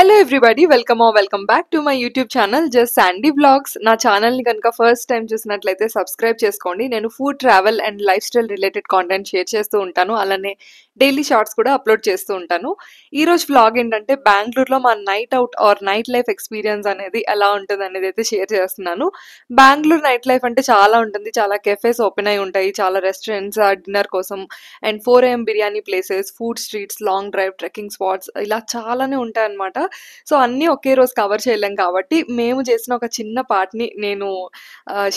Hello everybody, welcome back to my YouTube channel just Sandy vlogs. నా ఛానల్ని కనుక first time చూసినట్లయితే subscribe చేసుకోండి. నేను food, travel and life style related content share చేస్తూ ఉంటాను. అలానే డైలీ షార్ట్స్ కూడా అప్లోడ్ చేస్తూ ఉంటాను. ఈరోజు వ్లాగ్ ఏంటంటే బెంగళూరులో మా night out or night life experience అనేది ఎలా ఉంటుంది అనేది అయితే షేర్ చేస్తున్నాను. బెంగళూరు నైట్ లైఫ్ అంటే చాలా ఉంటుంది. చాలా కెఫేస్ ఓపెన్ అయి ఉంటాయి, చాలా రెస్టారెంట్స్ డిన్నర్ కోసం and 4 AM biryani places, food streets, long drive, trekking spots ఇలా చాలానే ఉంటాయి అన్నమాట. సో అన్నీ ఒకే రోజు కవర్ చేయలేం కాబట్టి మేము చేసిన ఒక చిన్న పార్ట్ని నేను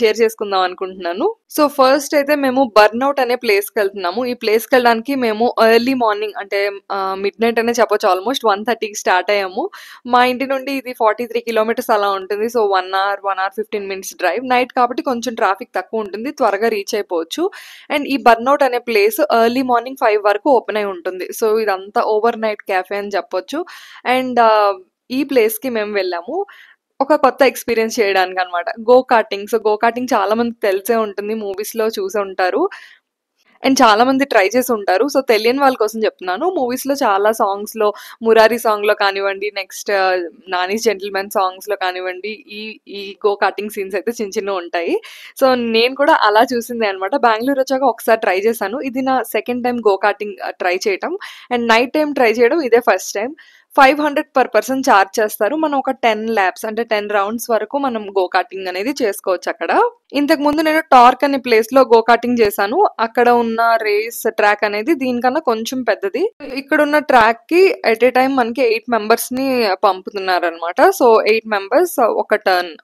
షేర్ చేసుకుందాం అనుకుంటున్నాను. సో ఫస్ట్ అయితే మేము బర్న్అవుట్ అనే ప్లేస్కి వెళ్తున్నాము. ఈ ప్లేస్కి వెళ్ళడానికి మేము ఎర్లీ మార్నింగ్ అంటే మిడ్ నైట్ అనే చెప్పొచ్చు, ఆల్మోస్ట్ 1:30కి స్టార్ట్ అయ్యాము. మా ఇంటి నుండి ఇది 43 కిలోమీటర్స్ అలా ఉంటుంది. So 1 hour 15 minutes drive. Night కాబట్టి కొంచెం ట్రాఫిక్ తక్కువ ఉంటుంది, త్వరగా రీచ్ అయిపోవచ్చు. అండ్ ఈ బర్న్అవుట్ అనే ప్లేస్ ఎర్లీ మార్నింగ్ 5 వరకు ఓపెన్ అయి ఉంటుంది. సో ఇదంతా ఓవర్ నైట్ క్యాఫే అని చెప్పొచ్చు. అండ్ ఈ ప్లేస్కి మేము వెళ్ళాము ఒక కొత్త ఎక్స్పీరియన్స్ చేయడానికి అనమాట. Go karting. So go karting చాలా మందికి తెలిసే ఉంటుంది, మూవీస్లో చూసి ఉంటారు అండ్ చాలా మంది ట్రై చేసి ఉంటారు. సో తెలియని వాళ్ళ కోసం చెప్తున్నాను. మూవీస్లో చాలా సాంగ్స్లో, మురారి సాంగ్లో కానివ్వండి, నెక్స్ట్ నానీస్ జెంటిల్మెన్ సాంగ్స్లో కానివ్వండి, ఈ ఈ గో కార్టింగ్ సీన్స్ అయితే చిన్న చిన్నవి ఉంటాయి. సో నేను కూడా అలా చూసిందే అనమాట. బెంగళూరు వచ్చాక ఒకసారి ట్రై చేశాను. ఇది నా second time go karting try చేయటం. అండ్ నైట్ టైం ట్రై చేయడం ఇదే first time. 500 per person charge చేస్తారు. మనం ఒక 10 laps అంటే 10 rounds వరకు మనం గో కార్టింగ్ అనేది చేసుకోవచ్చు అక్కడ. ఇంతకు ముందు నేను టార్క్ అనే ప్లేస్ లో గో కార్టింగ్ చేశాను. అక్కడ ఉన్న రేస్ ట్రాక్ అనేది దీనికన్నా కొంచెం పెద్దది. ఇక్కడ ఉన్న ట్రాక్ కి ఎట్ ఏ టైం మనకి 8 members ని పంపుతున్నారు అనమాట. సో 8 members ఒక టర్న్.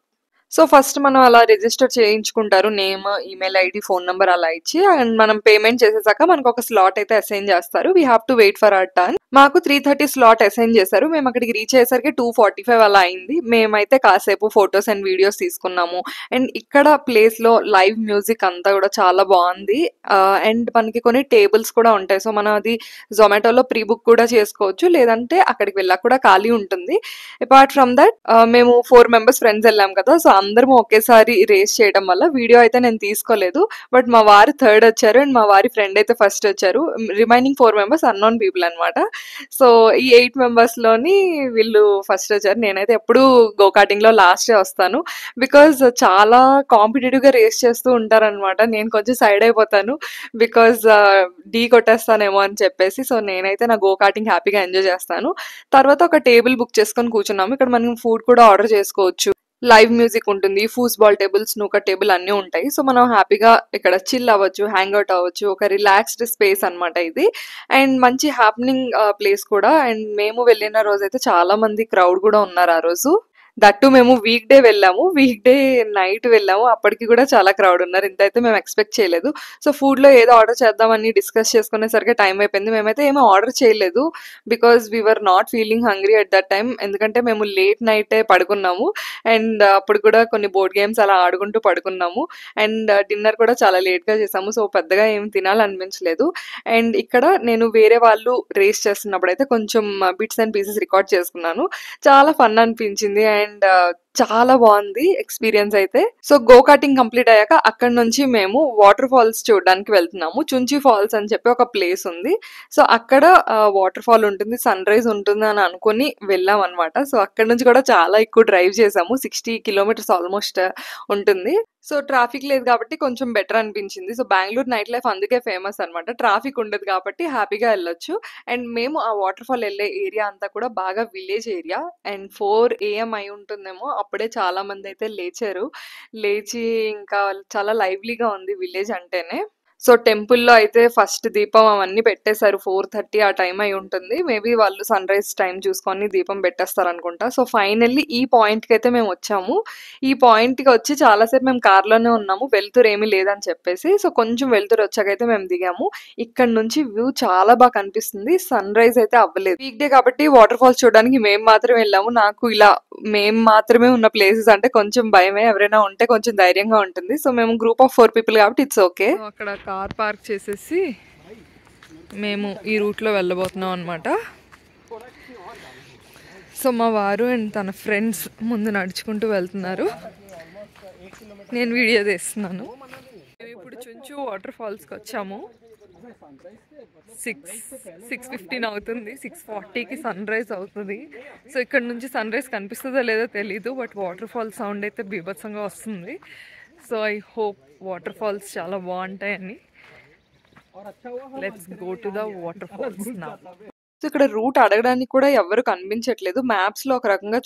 సో ఫస్ట్ మనం అలా రిజిస్టర్ చేయించుకుంటారు, name, email ID, phone number అలా ఇచ్చి. అండ్ మనం పేమెంట్ చేసేసాక మనకు ఒక స్లాట్ అయితే అసైన్ చేస్తారు. We have to wait for our turn. మాకు 3:30 స్లాట్ అసైన్ చేశారు. మేము అక్కడికి రీచ్ అయ్యేసరికి 2:45 అలా అయింది. మేమైతే కాసేపు ఫొటోస్ అండ్ వీడియోస్ తీసుకున్నాము. అండ్ ఇక్కడ ప్లేస్ లో లైవ్ మ్యూజిక్ అంతా కూడా చాలా బాగుంది. అండ్ మనకి కొన్ని టేబుల్స్ కూడా ఉంటాయి. సో మనం అది జొమాటోలో ప్రీ బుక్ కూడా చేసుకోవచ్చు, లేదంటే అక్కడికి వెళ్ళాక కూడా ఖాళీ ఉంటుంది. అపార్ట్ ఫ్రమ్ దట్ మేము 4 members ఫ్రెండ్స్ వెళ్ళాం కదా. సో అందరం ఒకేసారి రేస్ చేయడం వల్ల వీడియో అయితే నేను తీసుకోలేదు. బట్ మా వారు థర్డ్ వచ్చారు అండ్ మా వారి ఫ్రెండ్ అయితే ఫస్ట్ వచ్చారు. రిమైనింగ్ 4 members అన్నోన్ పీపుల్ అనమాట. సో ఈ 8 members లోని వీళ్ళు ఫస్ట్ వచ్చారు. నేనైతే ఎప్పుడు గో కార్టింగ్ లో లాస్టే వస్తాను, బికాజ్ చాలా కాంపిటేటివ్ గా రేస్ చేస్తూ ఉంటారనమాట. నేను కొంచెం సైడ్ అయిపోతాను బికాజ్ ఢీ కొట్టేస్తానేమో అని చెప్పేసి. సో నేనైతే నా గో కార్టింగ్ హ్యాపీగా ఎంజాయ్ చేస్తాను. తర్వాత ఒక టేబుల్ బుక్ చేసుకొని కూర్చున్నాము. ఇక్కడ మనం ఫుడ్ కూడా ఆర్డర్ చేసుకోవచ్చు. లైవ్ మ్యూజిక్ ఉంటుంది, ఫూస్బాల్ టేబుల్, స్నూకర్ టేబుల్ అన్నీ ఉంటాయి. సో మనం హ్యాపీగా ఇక్కడ చిల్ అవ్వచ్చు, హ్యాంగ్ అవుట్ అవ్వచ్చు. ఒక రిలాక్స్డ్ స్పేస్ అనమాట ఇది. అండ్ మంచి హ్యాపెనింగ్ ప్లేస్ కూడా. అండ్ మేము వెళ్ళిన రోజు అయితే చాలా మంది క్రౌడ్ కూడా ఉన్నారు ఆ రోజు. దట్టు మేము వీక్ డే వెళ్ళాము, వీక్ డే నైట్ వెళ్ళాము. అప్పటికి కూడా చాలా క్రౌడ్ ఉన్నారు. ఇంత అయితే మేము ఎక్స్పెక్ట్ చేయలేదు. సో ఫుడ్లో ఏదో ఆర్డర్ చేద్దామని డిస్కస్ చేసుకునేసరికి టైం అయిపోయింది. మేమైతే ఏమీ ఆర్డర్ చేయలేదు because we are not feeling hungry at that time. ఎందుకంటే మేము లేట్ నైటే పడుకున్నాము అండ్ అప్పుడు కూడా కొన్ని బోర్డ్ గేమ్స్ అలా ఆడుకుంటూ పడుకున్నాము. అండ్ డిన్నర్ కూడా చాలా లేట్గా చేసాము. సో పెద్దగా ఏం తినాలనిపించలేదు. అండ్ ఇక్కడ నేను వేరే వాళ్ళు రేస్ చేస్తున్నప్పుడు అయితే కొంచెం బిట్స్ అండ్ పీసెస్ రికార్డ్ చేసుకున్నాను. చాలా ఫన్ అనిపించింది అండ్ చాలా బాగుంది ఎక్స్పీరియన్స్ అయితే. సో గో కార్టింగ్ కంప్లీట్ అయ్యాక అక్కడ నుంచి మేము వాటర్ ఫాల్స్ చూడడానికి వెళ్తున్నాము. చుంచి ఫాల్స్ అని చెప్పి ఒక ప్లేస్ ఉంది. సో అక్కడ వాటర్ ఫాల్ ఉంటుంది, సన్ రైజ్ ఉంటుంది అని అనుకుని వెళ్ళాం అనమాట. సో అక్కడ నుంచి కూడా చాలా ఎక్కువ డ్రైవ్ చేసాము. 60 kilometers ఆల్మోస్ట్ ఉంటుంది. సో ట్రాఫిక్ లేదు కాబట్టి కొంచెం బెటర్ అనిపించింది. సో బెంగళూరు నైట్ లైఫ్ అందుకే ఫేమస్ అనమాట. ట్రాఫిక్ ఉండదు కాబట్టి హ్యాపీగా వెళ్ళొచ్చు. అండ్ మేము ఆ వాటర్ ఫాల్ వెళ్ళే ఏరియా అంతా కూడా బాగా విలేజ్ ఏరియా. అండ్ 4 AM అయి ఉంటుందేమో అప్పుడే చాలా మంది అయితే లేచారు. లేచి ఇంకా చాలా లైవ్లీగా ఉంది విలేజ్ అంటేనే. సో టెంపుల్లో అయితే ఫస్ట్ దీపం అవన్నీ పెట్టేశారు. 4:30 ఆ టైం అయి ఉంటుంది. మేబీ వాళ్ళు సన్ రైజ్ టైం చూసుకొని దీపం పెట్టేస్తారు అనుకుంటా. సో ఫైనల్లీ ఈ పాయింట్కి అయితే మేము వచ్చాము. ఈ పాయింట్కి వచ్చి చాలాసేపు మేము కార్లోనే ఉన్నాము, వెళ్తురు ఏమీ లేదని చెప్పేసి. సో కొంచెం వెళ్తురు వచ్చాకైతే మేము దిగాము. ఇక్కడ నుంచి వ్యూ చాలా బాగా కనిపిస్తుంది. సన్ రైజ్ అయితే అవ్వలేదు. వీక్ డే కాబట్టి వాటర్ ఫాల్స్ చూడడానికి మేము మాత్రమే వెళ్ళాము. నాకు ఇలా మేము మాత్రమే ఉన్న ప్లేసెస్ అంటే కొంచెం భయమే. ఎవరైనా ఉంటే కొంచెం ధైర్యంగా ఉంటుంది. సో మేము గ్రూప్ ఆఫ్ 4 people కాబట్టి ఇట్స్ ఓకే. అక్కడ కార్ పార్క్ చేసేసి మేము ఈ రూట్లో వెళ్ళబోతున్నాం అనమాట. సో మా వారు అండ్ తన ఫ్రెండ్స్ ముందు నడుచుకుంటూ వెళ్తున్నారు, నేను వీడియో తీస్తున్నాను. మేము ఇప్పుడు చుంచు వాటర్ ఫాల్స్కి వచ్చాము. 6:15 అవుతుంది, 6:40కి సన్ రైజ్ అవుతుంది. సో ఇక్కడ నుంచి సన్ రైజ్ కనిపిస్తుందో లేదో తెలీదు, బట్ వాటర్ ఫాల్స్ సౌండ్ అయితే బీభత్సంగా వస్తుంది. So I hope water falls చాలా బాగుంటాయని. Let's go to the water falls now. So ఇక్కడ రూట్ అడగడానికి కూడా ఎవరు కనిపించట్లేదు. మ్యాప్స్ లో ఒక రకంగా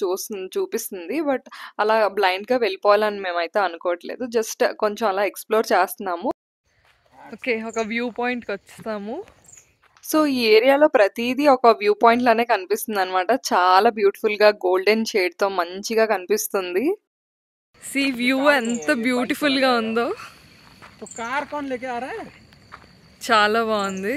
చూపిస్తుంది, బట్ అలా బ్లైండ్ గా వెళ్ళిపోవాలని మేమైతే అనుకోవట్లేదు. జస్ట్ కొంచెం అలా ఎక్స్ప్లోర్ చేస్తున్నాము. ఓకే, ఒక వ్యూ పాయింట్ కి వచ్చాము. సో ఈ ఏరియాలో ప్రతిదీ ఒక వ్యూ పాయింట్ లానే కనిపిస్తుంది అనమాట. చాలా బ్యూటిఫుల్ గా గోల్డెన్ షేడ్ తో మంచిగా కనిపిస్తుంది. సీ వ్యూ ఎంత బ్యూటిఫుల్ గా ఉందో. చాలా బాగుంది.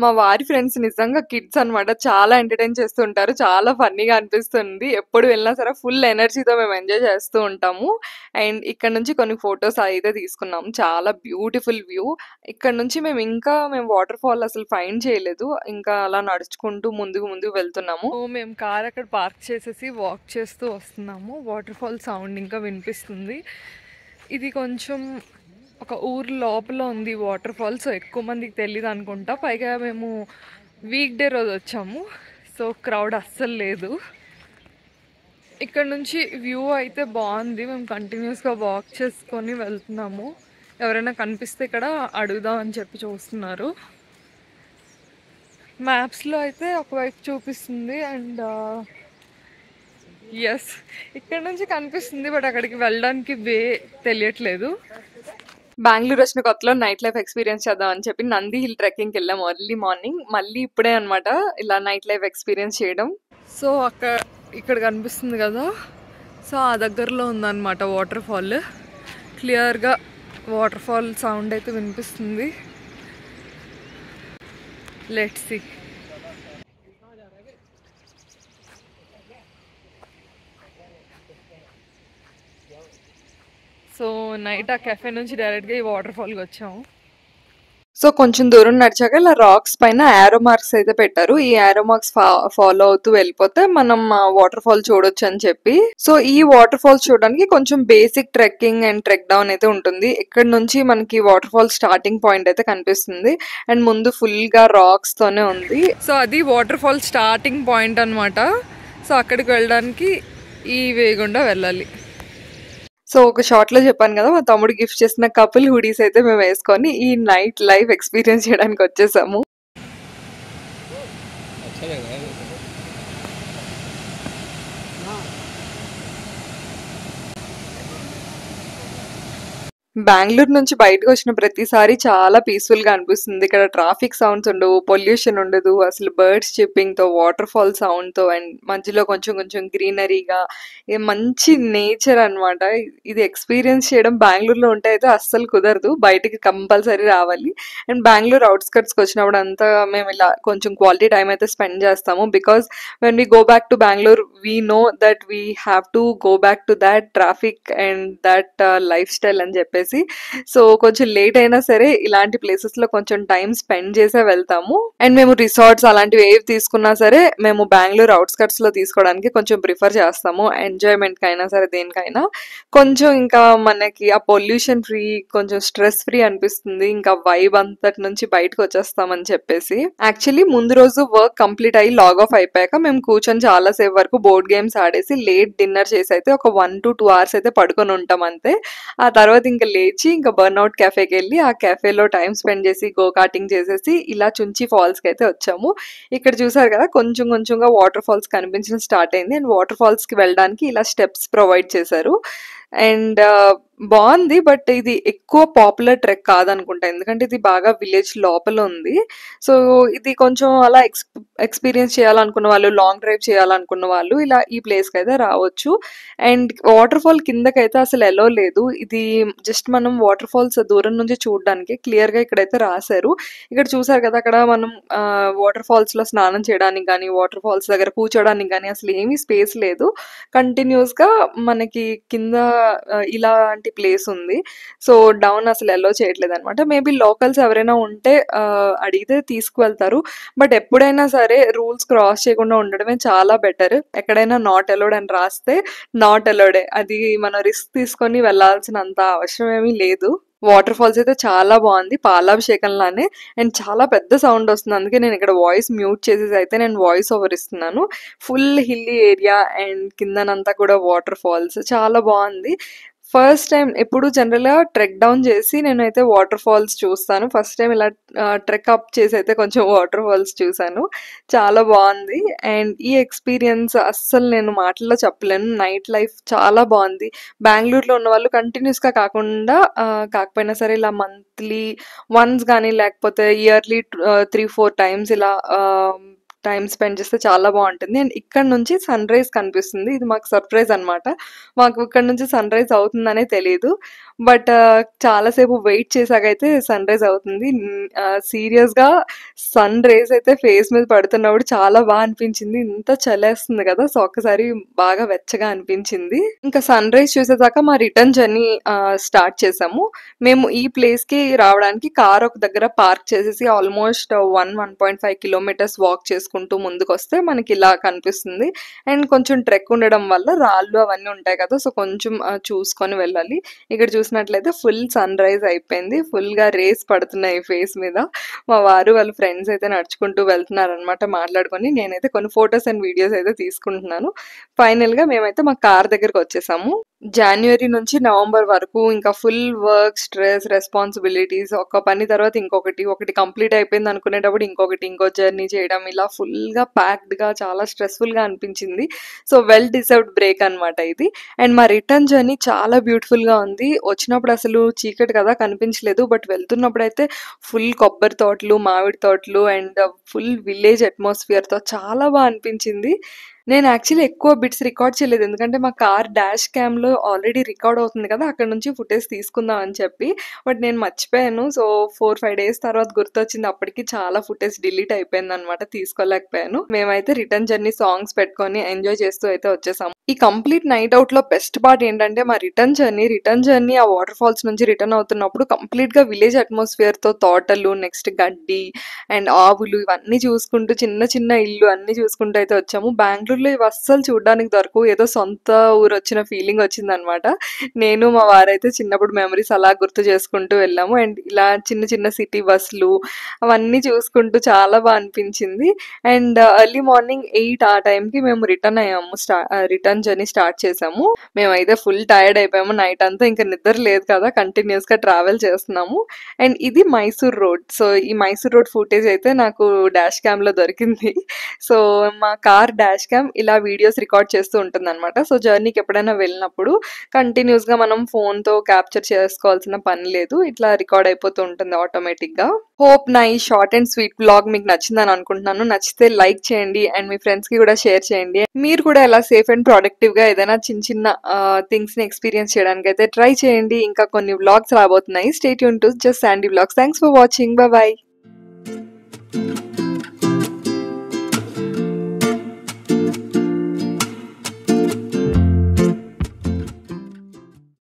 మా వారి ఫ్రెండ్స్ నిజంగా కిడ్స్ అనమాట. చాలా ఎంటర్టైన్ చేస్తూ ఉంటారు. చాలా ఫన్నీగా అనిపిస్తుంది. ఎప్పుడు వెళ్ళినా సరే ఫుల్ ఎనర్జీతో మేము ఎంజాయ్ చేస్తూ ఉంటాము. అండ్ ఇక్కడ నుంచి కొన్ని ఫొటోస్ అయితే తీసుకున్నాము. చాలా బ్యూటిఫుల్ వ్యూ. ఇక్కడ నుంచి మేము వాటర్ ఫాల్ అసలు ఫైండ్ చేయలేదు. ఇంకా అలా నడుచుకుంటూ ముందుకు వెళ్తున్నాము. మేము కార్ అక్కడ పార్క్ చేసేసి వాక్ చేస్తూ వస్తున్నాము. వాటర్ ఫాల్ సౌండ్ ఇంకా వినిపిస్తుంది. ఇది కొంచెం ఒక ఊరు లోపల ఉంది వాటర్ ఫాల్. సో ఎక్కువ మందికి తెలియదు అనుకుంటా. పైగా మేము వీక్ డే రోజు వచ్చాము, సో క్రౌడ్ అస్సలు లేదు. ఇక్కడ నుంచి వ్యూ అయితే బాగుంది. మేము కంటిన్యూస్గా వాక్ చేసుకొని వెళ్తున్నాము. ఎవరైనా కనిపిస్తే ఇక్కడ అడుగుదామని చెప్పి చూస్తున్నారు. మ్యాప్స్లో అయితే ఒకవైపు చూపిస్తుంది అండ్ ఎస్ ఇక్కడ నుంచి కనిపిస్తుంది, బట్ అక్కడికి వెళ్ళడానికి వే తెలియట్లేదు. బెంగళూరు వచ్చిన కొత్తలో నైట్ లైఫ్ ఎక్స్పీరియన్స్ చేద్దామని చెప్పి నంది హిల్ ట్రెక్కింగ్కి వెళ్ళాము ఎర్లీ మార్నింగ్. మళ్ళీ ఇప్పుడే అనమాట ఇలా నైట్ లైఫ్ ఎక్స్పీరియన్స్ చేయడం. సో ఇక్కడ కనిపిస్తుంది కదా, సో ఆ దగ్గరలో ఉందన్నమాట వాటర్ ఫాల్. క్లియర్గా వాటర్ ఫాల్ సౌండ్ అయితే వినిపిస్తుంది. Let's see. సో నైట్ ఆ కెఫే నుంచి డైరెక్ట్గా ఈ వాటర్ ఫాల్కి వచ్చాము. సో కొంచెం దూరం నడిచాక ఇలా రాక్స్ పైన యారో మార్క్స్ అయితే పెట్టారు. ఈ యారో మార్క్స్ ఫాలో అవుతూ వెళ్ళిపోతే మనం వాటర్ ఫాల్ చూడొచ్చు అని చెప్పి. సో ఈ వాటర్ ఫాల్స్ చూడడానికి కొంచెం basic trekking and trek down అయితే ఉంటుంది. ఇక్కడ నుంచి మనకి వాటర్ ఫాల్ స్టార్టింగ్ పాయింట్ అయితే కనిపిస్తుంది అండ్ ముందు ఫుల్ గా రాక్స్ తోనే ఉంది. సో అది వాటర్ ఫాల్ స్టార్టింగ్ పాయింట్ అనమాట. సో అక్కడికి వెళ్ళడానికి ఈ వే గుండా వెళ్ళాలి. సో ఒక షార్ట్ లో చెప్పాను కదా, మా తమ్ముడు గిఫ్ట్ చేసిన కపుల్ హుడీస్ అయితే మేము వేసుకొని ఈ నైట్ లైఫ్ ఎక్స్పీరియన్స్ చేయడానికి వచ్చేసాము. బెంగళూరు నుంచి బయటకు వచ్చిన ప్రతిసారి చాలా పీస్ఫుల్ గా అనిపిస్తుంది. ఇక్కడ ట్రాఫిక్ సౌండ్స్ ఉండవు, పొల్యూషన్ ఉండదు, అసలు బర్డ్స్ చిప్పింగ్ తో, వాటర్ ఫాల్ సౌండ్ తో అండ్ మధ్యలో కొంచెం గ్రీనరీగా మంచి నేచర్ అనమాట. ఇది ఎక్స్పీరియన్స్ చేయడం బెంగళూరులో ఉంటే అయితే అస్సలు కుదరదు. బయటికి కంపల్సరీ రావాలి. అండ్ బెంగళూరు అవుట్స్కట్స్కి వచ్చినప్పుడు అంతా మేము ఇలా కొంచెం క్వాలిటీ టైం అయితే స్పెండ్ చేస్తాము. Because when we go back to Bengaluru we know that we have to go back to that traffic and that life style అని చెప్పేసి. సో కొంచెం లేట్ అయినా సరే ఇలాంటి ప్లేసెస్ లో కొంచెం టైం స్పెండ్ చేసే వెళ్తాము. అండ్ మేము రిసార్ట్స్ అలాంటివి ఏవి తీసుకున్నా సరే మేము బెంగళూరు అవుట్స్కట్స్ లో తీసుకోవడానికి కొంచెం ప్రిఫర్ చేస్తాము. ఎంజాయ్మెంట్ కైనా సరే దేనికైనా కొంచెం ఇంకా మనకి ఆ పొల్యూషన్ ఫ్రీ, కొంచెం స్ట్రెస్ ఫ్రీ అనిపిస్తుంది. ఇంకా వైబ్ అంతటి నుంచి బయటకు వచ్చేస్తామని చెప్పేసి. యాక్చువల్లీ ముందు రోజు వర్క్ కంప్లీట్ అయ్యి లాగ్ ఆఫ్ అయిపోయాక మేము కూర్చొని చాలా సేపు వరకు బోర్డ్ గేమ్స్ ఆడేసి లేట్ డిన్నర్ చేసి అయితే ఒక 1 to 2 hours అయితే పడుకొని ఉంటాం అంతే. ఆ తర్వాత ఇంకా లేచి ఇంకా బర్న్అవుట్ క్యాఫేకి వెళ్ళి ఆ క్యాఫేలో టైం స్పెండ్ చేసి గో కార్టింగ్ చేసేసి ఇలా చుంచి ఫాల్స్కి అయితే వచ్చాము. ఇక్కడ చూసారు కదా కొంచెంగా వాటర్ ఫాల్స్ కనిపించడం స్టార్ట్ అయింది. అండ్ వాటర్ ఫాల్స్కి వెళ్ళడానికి ఇలా స్టెప్స్ ప్రొవైడ్ చేశారు. అండ్ బాగుంది, బట్ ఇది ఎక్కువ పాపులర్ ట్రెక్ కాదనుకుంటా, ఎందుకంటే ఇది బాగా విలేజ్ లోపల ఉంది. సో ఇది కొంచెం అలా ఎక్స్పీరియన్స్ చేయాలనుకున్న వాళ్ళు, లాంగ్ డ్రైవ్ చేయాలనుకున్న వాళ్ళు ఇలా ఈ ప్లేస్కి అయితే రావచ్చు. అండ్ వాటర్ ఫాల్ కిందకైతే అసలు ఎలో లేదు. ఇది జస్ట్ మనం వాటర్ ఫాల్స్ దూరం నుంచి చూడడానికి క్లియర్గా ఇక్కడైతే రాశారు. ఇక్కడ చూసారు కదా, అక్కడ మనం వాటర్ ఫాల్స్ లో స్నానం చేయడానికి కానీ, వాటర్ ఫాల్స్ దగ్గర కూర్చోడానికి కానీ అసలు ఏమీ స్పేస్ లేదు. కంటిన్యూస్ గా మనకి కింద ఇలాంటి ప్లేస్ ఉంది. సో డౌన్ అసలు ఎల్లో చేయట్లేదు అనమాట. మేబీ లోకల్స్ ఎవరైనా ఉంటే అడిగితే తీసుకువెళ్తారు. బట్ ఎప్పుడైనా సరే రూల్స్ క్రాస్ చేయకుండా ఉండడమే చాలా బెటర్. ఎక్కడైనా నాట్ అలౌడ్ అని రాస్తే నాట్ అలౌడే. అది మనం రిస్క్ తీసుకొని వెళ్లాల్సినంత అవసరం ఏమీ లేదు. వాటర్ ఫాల్స్ అయితే చాలా బాగుంది, పాలాభిషేకంలానే. అండ్ చాలా పెద్ద సౌండ్ వస్తుంది, అందుకే నేను ఇక్కడ వాయిస్ మ్యూట్ చేసేసి అయితే నేను వాయిస్ ఓవర్ ఇస్తున్నాను. ఫుల్ హిల్లీ ఏరియా అండ్ కిందనంతా కూడా వాటర్ ఫాల్స్ చాలా బాగుంది. ఫస్ట్ టైం ఎప్పుడు జనరల్‌గా ట్రెక్ డౌన్ చేసి నేనైతే వాటర్ ఫాల్స్ చూస్తాను. ఫస్ట్ టైం ఇలా ట్రెక్ అప్ చేసి అయితే కొంచెం వాటర్ ఫాల్స్ చూసాను. చాలా బాగుంది. అండ్ ఈ ఎక్స్‌పీరియన్స్ అస్సలు నేను మాటల్లో చెప్పలేను. నైట్ లైఫ్ చాలా బాగుంది. బెంగుళూరులో ఉన్నవాళ్ళు కంటిన్యూస్‌గా కాకుండా కాకపోయినా సరే ఇలా మంత్లీ వన్స్ గానీ లేకపోతే ఇయర్లీ 3, 4 టైమ్స్ ఇలా టైమ్ స్పెండ్ చేస్తే చాలా బాగుంటుంది. అండ్ ఇక్కడ నుంచి సన్‌రైజ్ కనిపిస్తుంది. ఇది మాకు సర్ప్రైజ్ అనమాట. మాకు ఇక్కడ నుంచి సన్‌రైజ్ అవుతుందనే తెలీదు. బట్ చాలా సేపు వెయిట్ చేసాకైతే సన్‌రైజ్ అవుతుంది. సీరియస్‌గా సన్ రేస్ అయితే ఫేస్ మీద పడుతున్నప్పుడు చాలా అనిపించింది. ఇంత చలేస్తుంది కదా! సో, ఒక్కసారి బాగా వెచ్చగా అనిపించింది. ఇంకా సన్‌రైజ్ చూసేదాకా మా రిటర్న్ జర్నీ స్టార్ట్ చేసాము. మేము ఈ ప్లేస్‌కి రావడానికి కార్ ఒక దగ్గర పార్క్ చేసేసి ఆల్మోస్ట్ 1.5 కిలోమీటర్స్ వాక్ చేసుకుంటూ ముందుకొస్తే మనకి ఇలా కనిపిస్తుంది. అండ్ కొంచెం ట్రెక్ ఉండడం వల్ల రాళ్ళు అవన్నీ ఉంటాయి కదా! సో, కొంచెం చూసుకొని వెళ్ళాలి. ఇక్కడ చూసినట్లయితే ఫుల్ సన్‌రైజ్ అయిపోయింది. ఫుల్‌గా రేస్ పడుతున్నాయి ఫేస్ మీద. మా వారు వాళ్ళ ఫ్రెండ్స్ అయితే నడుచుకుంటూ వెళ్తున్నారనమాట మాట్లాడుకొని. నేనైతే కొన్ని ఫోటోస్ అండ్ వీడియోస్ అయితే తీసుకుంటున్నాను. ఫైనల్‌గా మేమైతే మా కార్ దగ్గరకొచ్చేసాము. జాన్యువరి నుంచి నవంబర్ వరకు ఇంకా ఫుల్ వర్క్, స్ట్రెస్, రెస్పాన్సిబిలిటీస్, ఒక పని తర్వాత ఇంకొకటి, ఒకటి కంప్లీట్ అయిపోయింది అనుకునేటప్పుడు ఇంకొకటి, ఇంకో జర్నీ చేయడం, ఇలా ఫుల్‌గా ప్యాక్డ్‌గా చాలా స్ట్రెస్‌ఫుల్‌గా అనిపించింది. సో, వెల్ డిజర్వ్డ్ బ్రేక్ అనమాట ఇది. అండ్ మా రిటర్న్ జర్నీ చాలా బ్యూటిఫుల్‌గా ఉంది. వచ్చినప్పుడు అసలు చీకటి కదా కనిపించలేదు. బట్ వెళ్తున్నప్పుడైతే ఫుల్ కొబ్బరి తోటలు, మామిడి తోటలు అండ్ ఫుల్ విలేజ్ అట్మాస్ఫియర్‌తో చాలా అనిపించింది. నేను యాక్చువల్లీ ఎక్కువ బిట్స్ రికార్డ్ చేయలేదు. ఎందుకంటే మా కార్ డాష్ క్యామ్‌లో ఆల్రెడీ రికార్డ్ అవుతుంది కదా! అక్కడి నుంచి ఫుటేజ్ తీసుకుందాం అని చెప్పి. బట్ నేను మర్చిపోయాను. సో, 4, 5 డేస్ తర్వాత గుర్తొచ్చింది. అప్పటికి చాలా ఫుటేజ్ డిలీట్ అయిపోయిందనమాట. తీసుకోలేకపోయాను. మేమైతే రిటర్న్ జర్నీ సాంగ్స్ పెట్టుకొని ఎంజాయ్ చేస్తూ అయితే వచ్చేసాము. ఈ కంప్లీట్ నైట్ అవుట్‌లో బెస్ట్ పార్ట్ ఏంటంటే మా రిటర్న్ జర్నీ ఆ వాటర్ ఫాల్స్ నుంచి రిటర్న్ అవుతున్నప్పుడు కంప్లీట్‌గా విలేజ్ అట్మాస్ఫియర్‌తో తోటలు, నెక్స్ట్ గడ్డి అండ్ ఆవులు ఇవన్నీ చూసుకుంటూ చిన్న చిన్న ఇల్లు అన్నీ చూసుకుంటూ అయితే వచ్చాము. బెంగుళూరులో ఇవి అస్సలు చూడడానికి దొరకవు. ఏదో సొంత ఊరొచ్చిన ఫీలింగ్ వచ్చిందనమాట. నేను మా వారైతే చిన్నప్పుడు మెమరీస్ అలా గుర్తు చేసుకుంటూ వెళ్ళాము. అండ్ ఇలా చిన్న చిన్న సిటీ బస్సులు అవన్నీ చూసుకుంటూ చాలా అనిపించింది. అండ్ ఎర్లీ మార్నింగ్ 8 ఆ టైంకి మేము రిటర్న్ అయ్యాము. రిటర్న్ జర్నీ స్టార్ట్ చేసాము. మేమైతే ఫుల్ టైర్డ్ అయిపోయాము. నైట్ అంతా ఇంకా నిద్ర లేదు కదా! కంటిన్యూస్‌గా ట్రావెల్ చేస్తున్నాము. అండ్ ఇది మైసూర్ రోడ్. సో, ఈ మైసూర్ రోడ్ ఫుటేజ్ అయితే నాకు డాష్ క్యామ్‌లో దొరికింది. సో, మా కార్ డాష్ క్యామ్ ఇలా వీడియోస్ రికార్డ్ చేస్తూ ఉంటుందనమాట. సో, జర్నీకి ఎప్పుడైనా వెళ్ళినప్పుడు కంటిన్యూస్‌గా మనం ఫోన్‌తో క్యాప్చర్ చేసుకోవాల్సిన పని లేదు. ఇట్లా రికార్డ్ అయిపోతూ ఉంటుంది ఆటోమేటిక్‌గా. హోప్ నా ఈ షార్ట్ అండ్ స్వీట్ వ్లాగ్ మీకు నచ్చిందని అనుకుంటున్నాను. నచ్చితే లైక్ చేయండి అండ్ మీ ఫ్రెండ్స్‌కి కూడా షేర్ చేయండి. మీరు కూడా ఎలా సేఫ్ అండ్ ప్రొడక్టివ్‌గా ఏదైనా చిన్న చిన్న థింగ్స్‌ని ఎక్స్‌పీరియన్స్ చేయడానికైతే ట్రై చేయండి. ఇంకా కొన్ని వ్లాగ్స్ రాబోతున్నాయి. Stay tune to just Sandy vlogs. Thanks for watching. By by.